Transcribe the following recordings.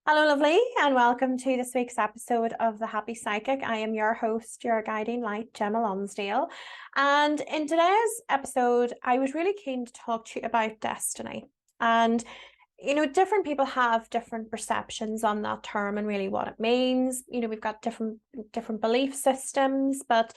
Hello, lovely, and welcome to this week's episode of The Happy Psychic. I am your host, your guiding light, Gemma Lonsdale. And in today's episode, I was really keen to talk to you about destiny. And, different people have different perceptions on that term and really what it means. We've got different belief systems, but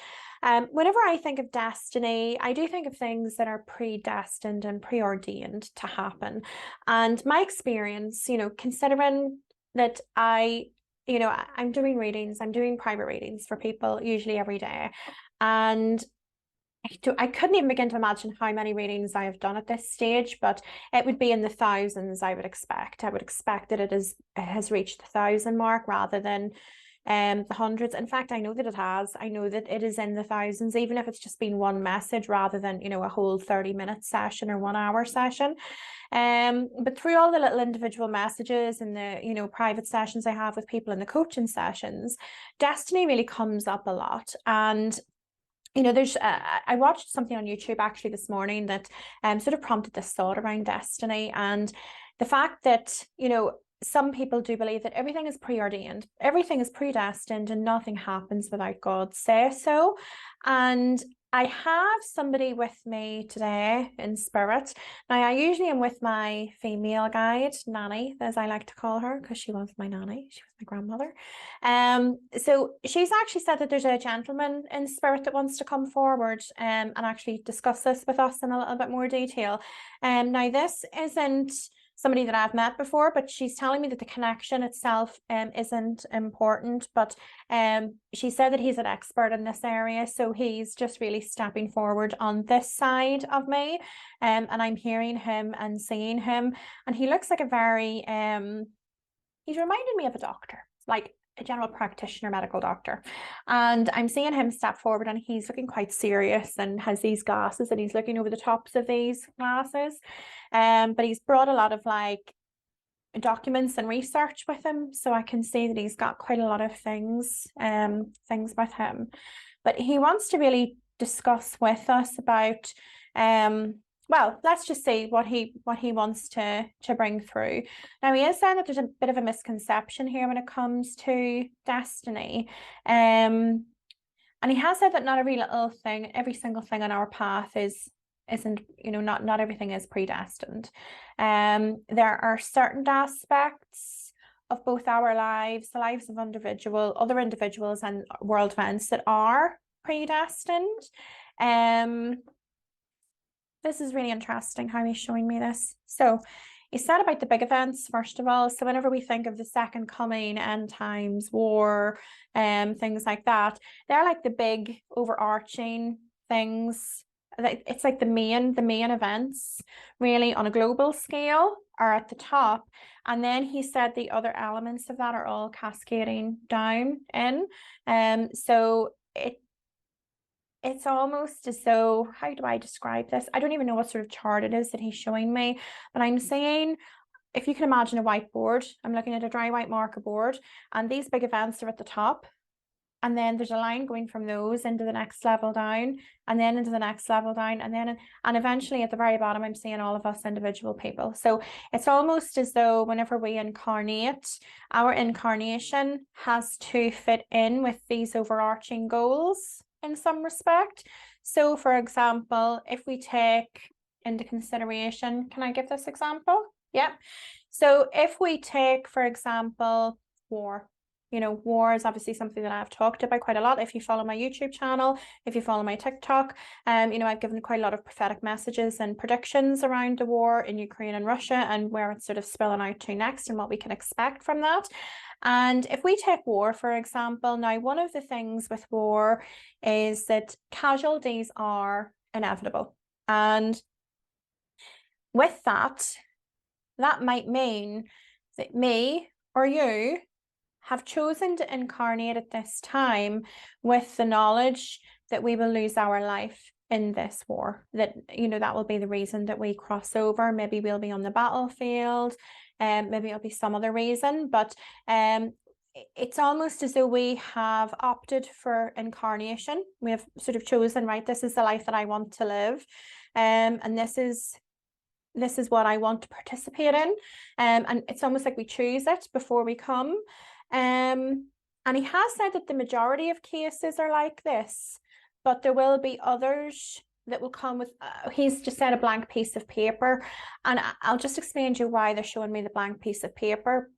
whenever I think of destiny, I do think of things that are predestined and preordained to happen. And my experience, considering that I'm doing readings, I'm doing private readings for people usually every day. And I couldn't even begin to imagine how many readings I have done at this stage, but it would be in the thousands, I would expect. I would expect that it has reached the 1,000 mark rather than the hundreds. In fact, I know that it has. I know that it is in the thousands, even if it's just been one message rather than, a whole 30-minute session or 1 hour session. But through all the little individual messages and the, private sessions I have with people in the coaching sessions, destiny really comes up a lot. And there's I watched something on YouTube actually this morning that sort of prompted this thought around destiny and the fact that, some people do believe that everything is preordained, everything is predestined, and nothing happens without God say so. And I have somebody with me today in spirit. Now, I usually am with my female guide, Nanny, as I like to call her, because she was my nanny. She was my grandmother. So she's actually said that there's a gentleman in spirit that wants to come forward and actually discuss this with us in a little bit more detail. Now, this isn't somebody that I've met before, but she's telling me that the connection itself isn't important, but she said that he's an expert in this area, so he's just really stepping forward on this side of me, and I'm hearing him and seeing him, and he looks like a very he's reminding me of a doctor, like a general practitioner, medical doctor. And I'm seeing him step forward and he's looking quite serious and has these glasses and he's looking over the tops of these glasses. But he's brought a lot of like documents and research with him. So I can see that he's got quite a lot of things with him. But he wants to really discuss with us about well, let's just see what he wants to bring through. Now, he is saying that there's a bit of a misconception here when it comes to destiny. And he has said that not every little thing, every single thing on our path isn't, not everything is predestined. There are certain aspects of both our lives, the lives of other individuals and world events that are predestined. This is really interesting how he's showing me this. So he said about the big events, first of all. So whenever we think of the second coming, end times, war, things like that, they're like the big overarching things. It's like the main events really on a global scale are at the top. And then he said the other elements of that are all cascading down in. So it's almost as though, how do I describe this? I don't even know what sort of chart it is that he's showing me, but I'm saying, if you can imagine a whiteboard, I'm looking at a dry white marker board, and these big events are at the top, and then there's a line going from those into the next level down, and then into the next level down, and eventually at the very bottom, I'm seeing all of us individual people. So it's almost as though whenever we incarnate, our incarnation has to fit in with these overarching goals in some respect. So for example, if we take into consideration, can I give this example? Yeah. So if we take, for example, war, war is obviously something that I've talked about quite a lot. If you follow my YouTube channel, if you follow my TikTok, I've given quite a lot of prophetic messages and predictions around the war in Ukraine and Russia and where it's sort of spilling out to next and what we can expect from that. And if we take war, for example, now one of the things with war is that casualties are inevitable. And with that might mean that me or you have chosen to incarnate at this time with the knowledge that we will lose our life in this war, that that will be the reason that we cross over. Maybe we'll be on the battlefield, maybe it'll be some other reason, but it's almost as though we have opted for incarnation. We have sort of chosen, right, this is the life that I want to live, and this is this is what I want to participate in. And it's almost like we choose it before we come. And he has said that the majority of cases are like this, but there will be others that will come with, he's just said a blank piece of paper. And I'll just explain to you why they're showing me the blank piece of paper.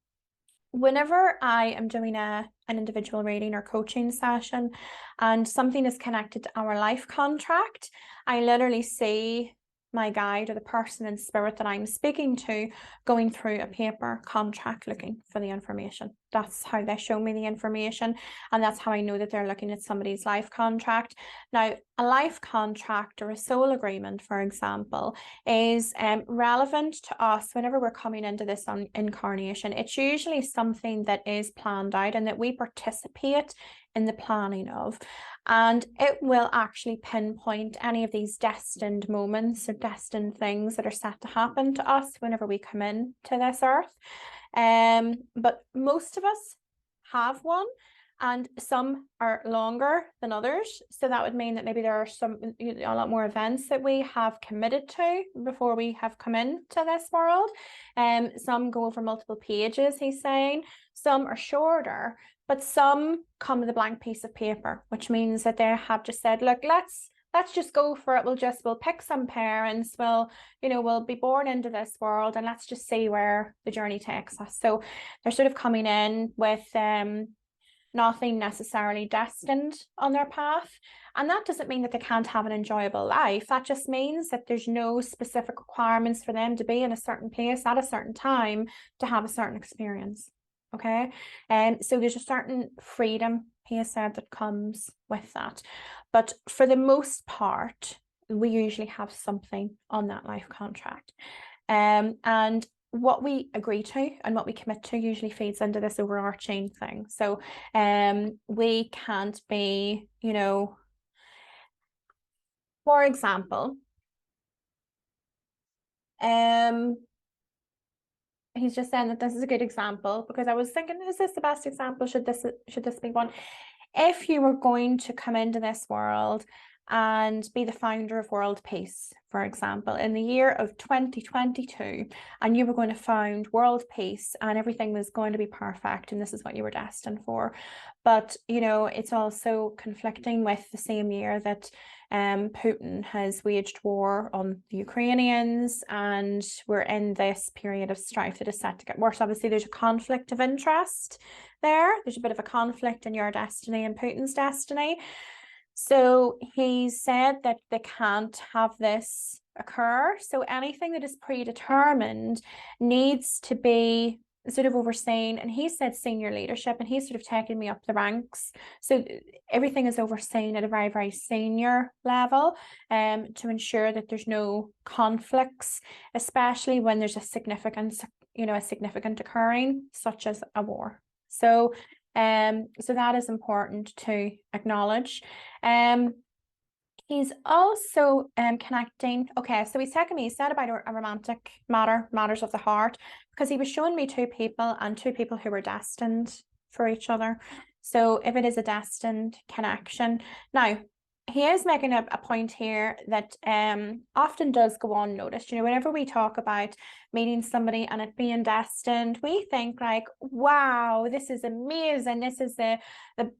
Whenever I am doing an individual reading or coaching session and something is connected to our life contract, I literally see my guide or the person in spirit that I'm speaking to going through a paper contract looking for the information. That's how they show me the information, and that's how I know that they're looking at somebody's life contract. Now, a life contract or a soul agreement, for example, is relevant to us whenever we're coming into this incarnation. It's usually something that is planned out and that we participate in the planning of, and it will actually pinpoint any of these destined moments or destined things that are set to happen to us whenever we come in to this earth. But most of us have one, and some are longer than others. So that would mean that maybe there are a lot more events that we have committed to before we have come into this world. Some go over multiple pages, he's saying. Some are shorter, but some come with a blank piece of paper, which means that they have just said, look, let's just go for it. We'll pick some parents, we'll be born into this world, and let's just see where the journey takes us. So they're sort of coming in with nothing necessarily destined on their path. And that doesn't mean that they can't have an enjoyable life. That just means that there's no specific requirements for them to be in a certain place at a certain time to have a certain experience. Okay. And so there's a certain freedom, he has said, that comes with that. But for the most part, we usually have something on that life contract. And what we agree to and what we commit to usually feeds into this overarching thing. So we can't be, for example, he's just saying that this is a good example, because I was thinking, is this the best example? Should this be one? If you were going to come into this world and be the founder of world peace, for example, in the year of 2022, and you were going to found world peace and everything was going to be perfect and this is what you were destined for, but it's also conflicting with the same year that Putin has waged war on the Ukrainians, and we're in this period of strife that is set to get worse. Obviously, there's a conflict of interest there. There's a bit of a conflict in your destiny and Putin's destiny. So he said that they can't have this occur. So anything that is predetermined needs to be sort of overseen. And he said senior leadership, and he's sort of taken me up the ranks. So everything is overseen at a very, very senior level to ensure that there's no conflicts, especially when there's a significant occurring, such as a war. So that is important to acknowledge. He's also connecting. Okay, so he's taken me, he said about a romantic matters of the heart, because he was showing me two people who were destined for each other. So if it is a destined connection. Now, he is making a point here that often does go unnoticed. Whenever we talk about meeting somebody and it being destined, we think like, wow, this is amazing. This is the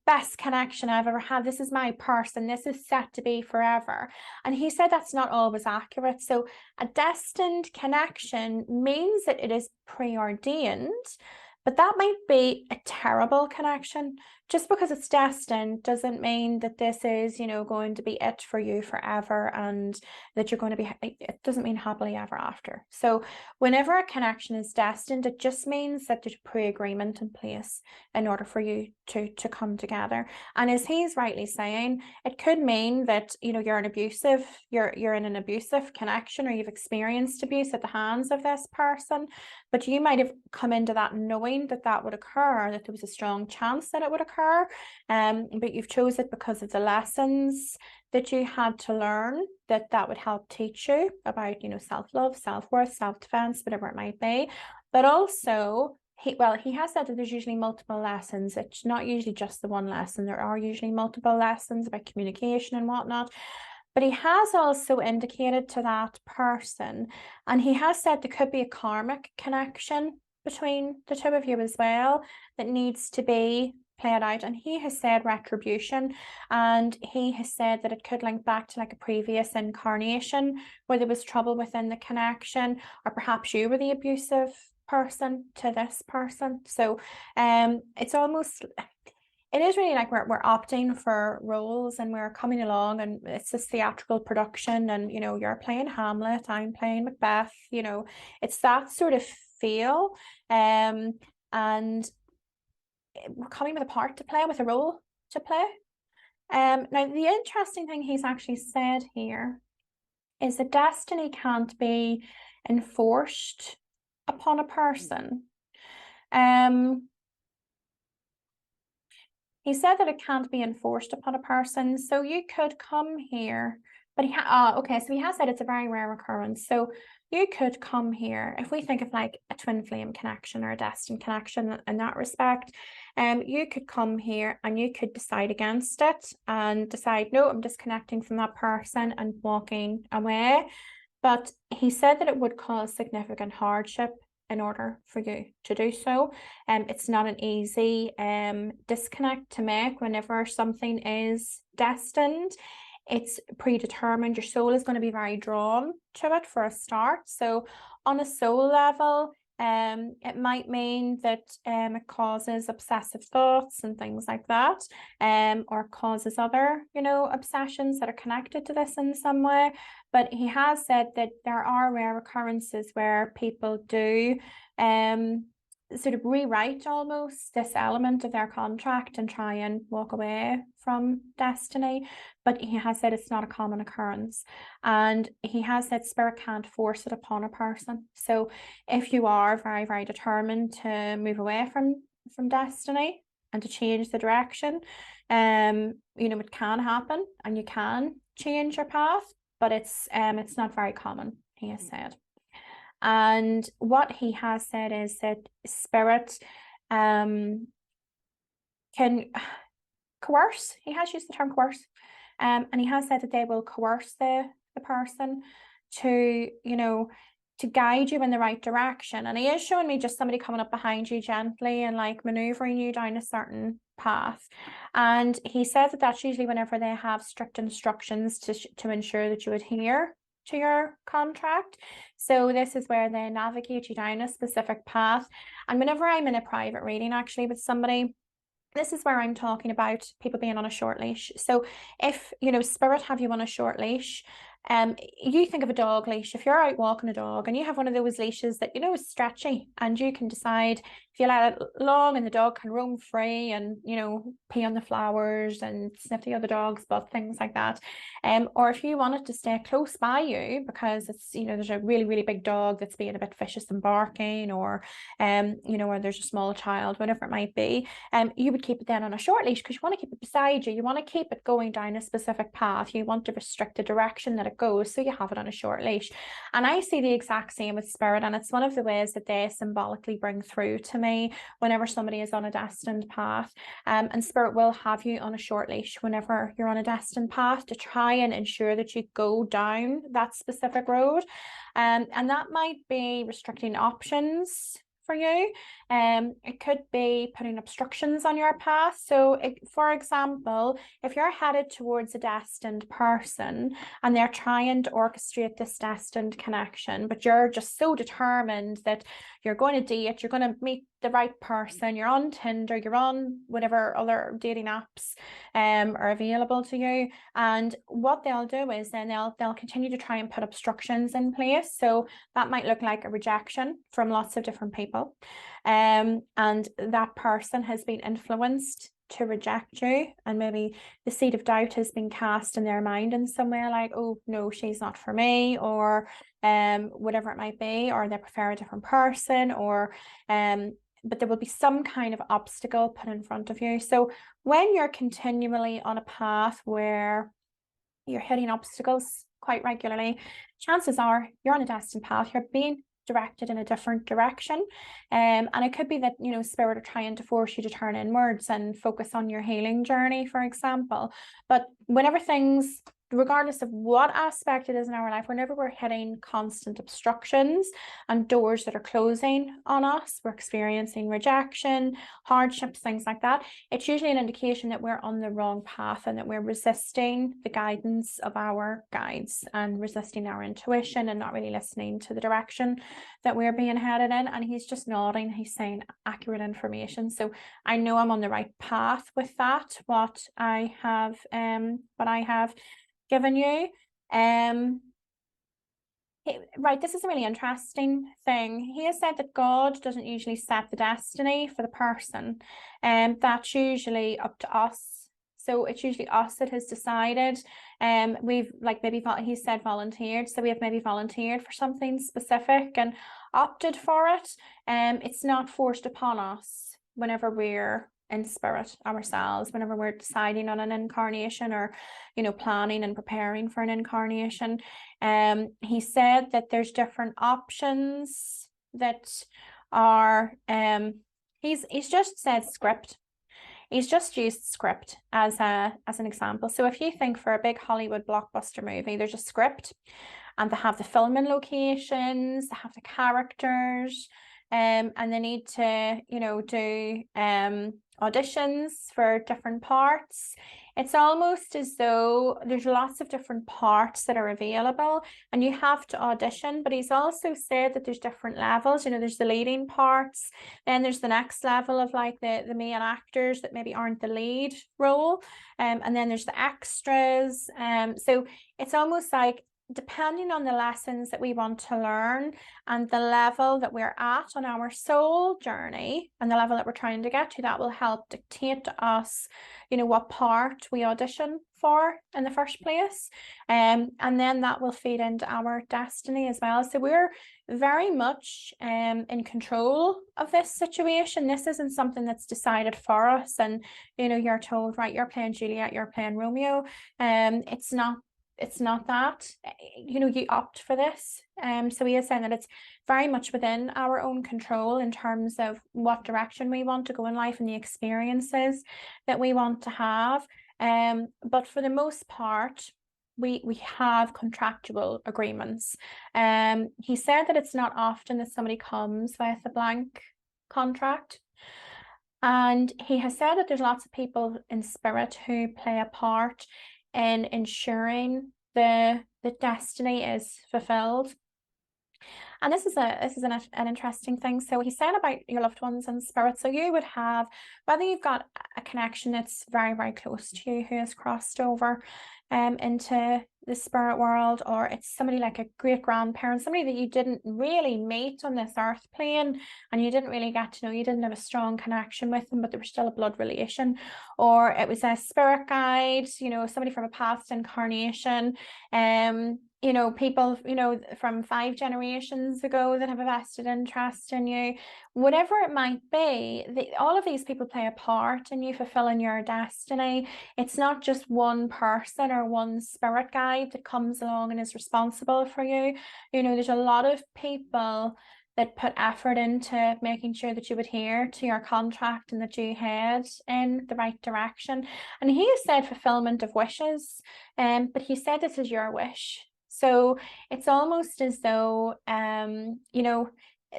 best connection I've ever had. This is my person. This is set to be forever. And he said that's not always accurate. So a destined connection means that it is preordained, but that might be a terrible connection. Just because it's destined doesn't mean that this is, going to be it for you forever, and that you're going to be, it doesn't mean happily ever after. So whenever a connection is destined, it just means that there's pre-agreement in place in order for you to come together. And as he's rightly saying, it could mean that, you're in an abusive connection, or you've experienced abuse at the hands of this person, but you might have come into that knowing that that would occur, that there was a strong chance that it would occur. But you've chosen it because of the lessons that you had to learn that would help teach you about, self-love, self-worth, self-defense, whatever it might be. But also, he has said that there's usually multiple lessons. It's not usually just the one lesson. There are usually multiple lessons about communication and whatnot. But he has also indicated to that person, and he has said there could be a karmic connection between the two of you as well that needs to be played out. And he has said retribution, and he has said that it could link back to like a previous incarnation where there was trouble within the connection, or perhaps you were the abusive person to this person. So it's almost, it is really like we're opting for roles and we're coming along, and it's this theatrical production, and you know, you're playing Hamlet, I'm playing Macbeth, you know, it's that sort of feel. And we're coming with a part to play, with a role to play. Now the interesting thing he's actually said here is that destiny can't be enforced upon a person. He said that it can't be enforced upon a person. So you could come here, but okay, so he has said it's a very rare occurrence. So you could come here, if we think of like a twin flame connection or a destined connection in that respect, you could come here and you could decide against it and decide, no, I'm disconnecting from that person and walking away. But he said that it would cause significant hardship in order for you to do so. It's not an easy disconnect to make whenever something is destined. It's predetermined. Your soul is going to be very drawn to it for a start. So on a soul level, it might mean that it causes obsessive thoughts and things like that, or causes other, you know, obsessions that are connected to this in some way. But he has said that there are rare occurrences where people do sort of rewrite almost this element of their contract and try and walk away from destiny. But he has said it's not a common occurrence, and he has said spirit can't force it upon a person. So if you are very, very determined to move away from destiny and to change the direction, you know, it can happen and you can change your path, but it's not very common, he has said. And what he has said is that spirit can coerce. He has used the term coerce, and he has said that they will coerce the person to, you know, to guide you in the right direction. And he is showing me just somebody coming up behind you gently and like maneuvering you down a certain path. And he says that that's usually whenever they have strict instructions to ensure that you adhere to your contract. So this is where they navigate you down a specific path. And whenever I'm in a private reading actually with somebody, this is where I'm talking about people being on a short leash. So if, you know, spirit have you on a short leash, you think of a dog leash. If you're out walking a dog and you have one of those leashes that, you know, is stretchy, and you can decide if you let it long and the dog can roam free and, you know, pee on the flowers and sniff the other dog's butt, things like that. Or if you want it to stay close by you because it's, you know, there's a really, really big dog that's being a bit vicious and barking, or, you know, or there's a small child, whatever it might be, you would keep it then on a short leash because you want to keep it beside you. You want to keep it going down a specific path. You want to restrict the direction that it goes, so you have it on a short leash. And I see the exact same with spirit, and it's one of the ways that they symbolically bring through to me whenever somebody is on a destined path. And spirit will have you on a short leash whenever you're on a destined path to try and ensure that you go down that specific road. And that might be restricting options for you. It could be putting obstructions on your path. So for example, if you're headed towards a destined person and they're trying to orchestrate this destined connection, but you're just so determined that you're going to date, you're going to meet the right person, you're on Tinder, you're on whatever other dating apps are available to you, and what they'll do is then they'll continue to try and put obstructions in place. So that might look like a rejection from lots of different people, and that person has been influenced to reject you, and maybe the seed of doubt has been cast in their mind in some way, like, oh no, she's not for me, or whatever it might be, or they prefer a different person, or but there will be some kind of obstacle put in front of you. So when you're continually on a path where you're hitting obstacles quite regularly, chances are you're on a destined path, you're being directed in a different direction. And it could be that, you know, spirit are trying to force you to turn inwards and focus on your healing journey, for example. But whenever things regardless of what aspect it is in our life, whenever we're hitting constant obstructions and doors that are closing on us, we're experiencing rejection, hardships, things like that, it's usually an indication that we're on the wrong path and that we're resisting the guidance of our guides and resisting our intuition and not really listening to the direction that we're being headed in. And he's just nodding, he's saying accurate information. So I know I'm on the right path with that, what I have given you. Right, this is a really interesting thing. He has said that God doesn't usually set the destiny for the person, and that's usually up to us. So it's usually us that has decided. We've maybe he said volunteered, so we have maybe volunteered for something specific and opted for it. It's not forced upon us whenever we're in spirit ourselves, whenever we're deciding on an incarnation or, planning and preparing for an incarnation. He said that there's different options that are, he's just said script. He's just used script as an example. So if you think for a big Hollywood blockbuster movie, there's a script and they have the filming locations, they have the characters, and they need to, do auditions for different parts. It's almost as though there's lots of different parts that are available and you have to audition. But he's also said that there's different levels. There's the leading parts, then there's the next level of the main actors that maybe aren't the lead role, and then there's the extras. So it's almost like, depending on the lessons that we want to learn and the level that we're at on our soul journey and the level that we're trying to get to, that will help dictate to us, what part we audition for in the first place. And then that will feed into our destiny as well. So we're very much in control of this situation. This isn't something that's decided for us and, you're told, right, you're playing Juliet, you're playing Romeo. It's not that, you opt for this. So he is saying that it's very much within our own control in terms of what direction we want to go in life and the experiences that we want to have. But for the most part, we have contractual agreements. He said that it's not often that somebody comes with a blank contract. And he has said that there's lots of people in spirit who play a part in ensuring the destiny is fulfilled. And this is an interesting thing. So he said about your loved ones in spirit. So you would have, whether you've got a connection that's very, very close to you who has crossed over into the spirit world, or it's somebody like a great grandparent, somebody that you didn't really meet on this earth plane and you didn't really get to know, you didn't have a strong connection with them, but they were still a blood relation, or it was a spirit guide, somebody from a past incarnation, people, from 5 generations ago that have a vested interest in you, whatever it might be. All of these people play a part in you fulfilling your destiny. It's not just one person or one spirit guide that comes along and is responsible for you. There's a lot of people that put effort into making sure that you adhere to your contract and that you head in the right direction. And he has said fulfillment of wishes, but he said this is your wish. So it's almost as though,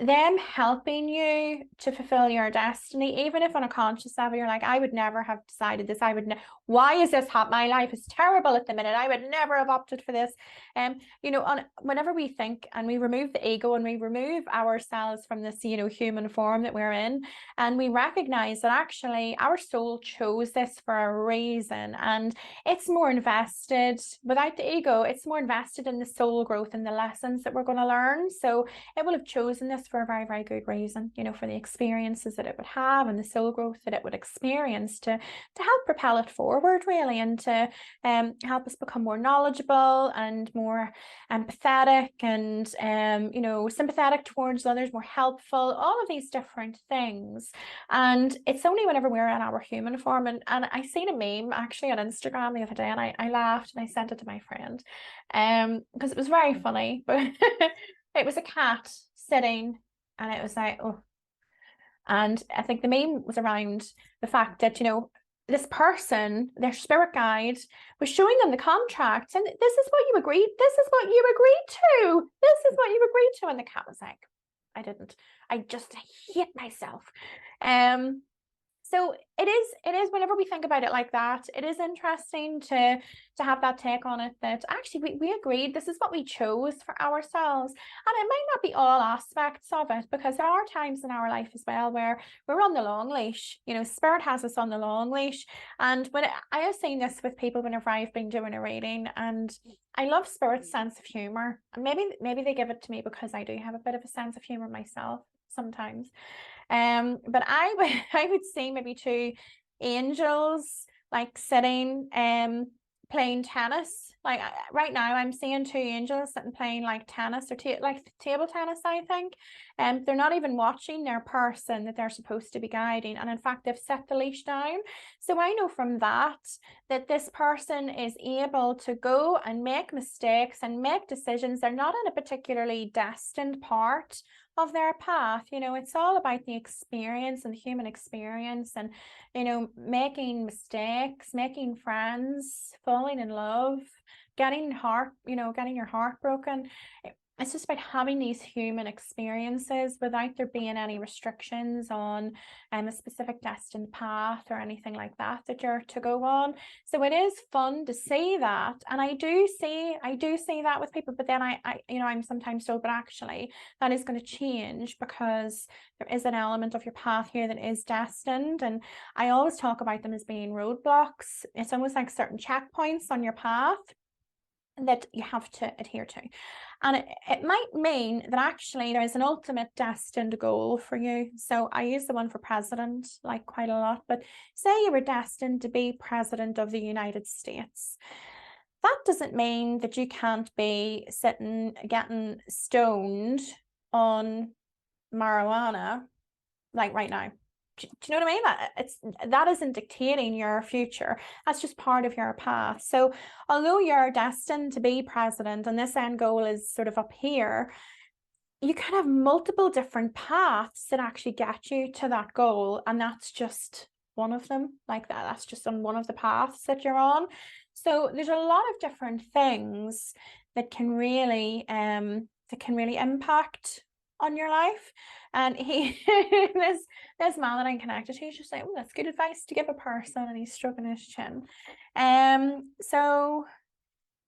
them helping you to fulfill your destiny, even if on a conscious level you're like, I would never have decided this, why is this happening? My life is terrible at the minute, I would never have opted for this. Whenever we think and we remove the ego and we remove ourselves from this human form that we're in, and we recognize that actually our soul chose this for a reason, and it's more invested, without the ego, it's more invested in the soul growth and the lessons that we're going to learn. So it will have chosen this for a very, very good reason, for the experiences that it would have and the soul growth that it would experience to help propel it forward, really, and to help us become more knowledgeable and more empathetic and sympathetic towards others, more helpful, all of these different things. And it's only whenever we're in our human form, and I seen a meme actually on Instagram the other day, and I laughed and I sent it to my friend because it was very funny, but it was a cat sitting and it was like, oh. And I think the meme was around the fact that this person, their spirit guide, was showing them the contract, and this is what you agreed. This is what you agreed to. This is what you agreed to. And the cat was like, I didn't. I just hate myself. So it is whenever we think about it like that, it is interesting to have that take on it, that actually we agreed this is what we chose for ourselves. And it might not be all aspects of it, because there are times in our life as well where we're on the long leash. You know, spirit has us on the long leash. And when I have seen this with people whenever I've been doing a reading, and I love spirit's sense of humor. And maybe they give it to me because I do have a bit of a sense of humor myself sometimes. But I would see maybe two angels like sitting playing tennis. Like right now I'm seeing two angels sitting playing like tennis, or like table tennis, I think. They're not even watching their person that they're supposed to be guiding, and in fact they've set the leash down. So I know from that this person is able to go and make mistakes and make decisions. They're not in a particularly destined part of their path. You know, it's all about the experience and the human experience, and, you know, making mistakes, making friends, falling in love, getting your heart broken. It's just about having these human experiences without there being any restrictions on a specific destined path or anything like that you're to go on. So it is fun to see that, and I do see that with people. But then I'm sometimes told, but actually that is going to change, because there is an element of your path here that is destined, and I always talk about them as being roadblocks. It's almost like certain checkpoints on your path that you have to adhere to. And it might mean that actually there is an ultimate destined goal for you. So I use the one for president like quite a lot, but say you were destined to be president of the United States. That doesn't mean that you can't be sitting getting stoned on marijuana like right now. Do you know what I mean? That isn't dictating your future. That's just part of your path. So although you're destined to be president and this end goal is sort of up here, you can have multiple different paths that actually get you to that goal, and that's just one of them. Like that's just on one of the paths that you're on. So there's a lot of different things that can really impact on your life. And this man that I'm connected to, he's just like, oh, that's good advice to give a person, and he's stroking his chin. So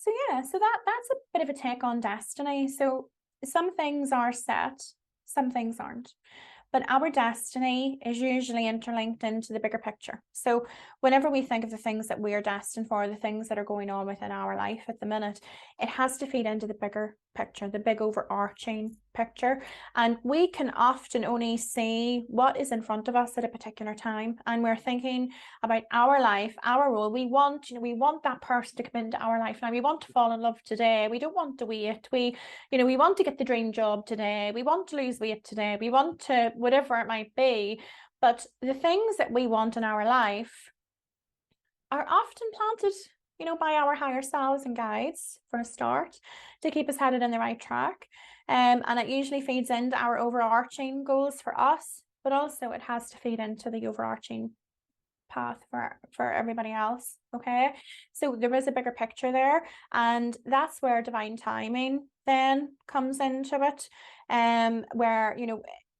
that's a bit of a take on destiny. So some things are set, some things aren't. But our destiny is usually interlinked into the bigger picture. So whenever we think of the things that we're destined for, the things that are going on within our life at the minute, it has to feed into the bigger picture, the big overarching picture. And we can often only see what is in front of us at a particular time. And we're thinking about our life, our role. We want that person to come into our life now. We want to fall in love today. We don't want to wait. We want to get the dream job today. We want to lose weight today. We want to, whatever it might be. But the things that we want in our life are often planted, by our higher selves and guides for a start, to keep us headed in the right track. And it usually feeds into our overarching goals for us, but also it has to feed into the overarching path for everybody else. Okay, so there is a bigger picture there, and that's where divine timing then comes into it, where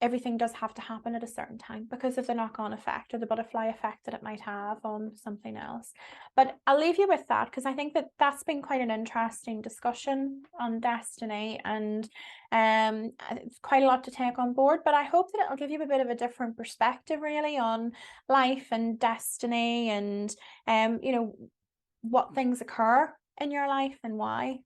everything does have to happen at a certain time because of the knock-on effect or the butterfly effect that it might have on something else. But I'll leave you with that, because I think that that's been quite an interesting discussion on destiny, and it's quite a lot to take on board. But I hope that it'll give you a bit of a different perspective really on life and destiny, and what things occur in your life and why.